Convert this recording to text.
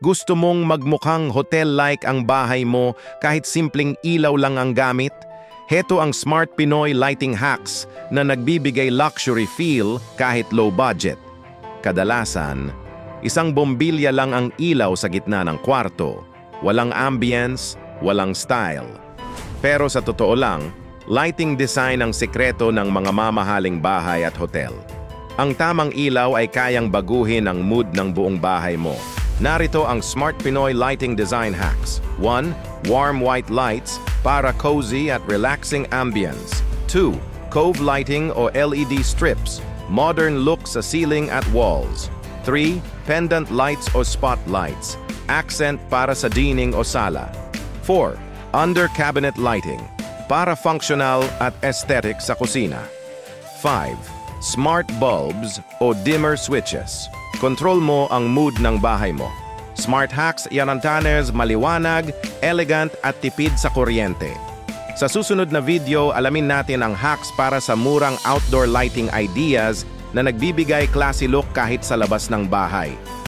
Gusto mong magmukhang hotel-like ang bahay mo kahit simpleng ilaw lang ang gamit? Heto ang Smart Pinoy Lighting Hacks na nagbibigay luxury feel kahit low budget. Kadalasan, isang bombilya lang ang ilaw sa gitna ng kwarto. Walang ambience, walang style. Pero sa totoo lang, lighting design ang sikreto ng mga mamahaling bahay at hotel. Ang tamang ilaw ay kayang baguhin ang mood ng buong bahay mo. Narito ang Smart Pinoy Lighting Design Hacks. 1. Warm white lights para cozy at relaxing ambience. 2. Cove lighting o LED strips. Modern look sa ceiling at walls. 3. Pendant lights o spotlights. Accent para sa dining o sala. 4. Under cabinet lighting. Para functional at aesthetic sa kusina. 5. Smart bulbs o dimmer switches. Control mo ang mood ng bahay mo. Smart hacks yan ang Tanner's maliwanag, elegant at tipid sa kuryente. Sa susunod na video, alamin natin ang hacks para sa murang outdoor lighting ideas na nagbibigay classy look kahit sa labas ng bahay.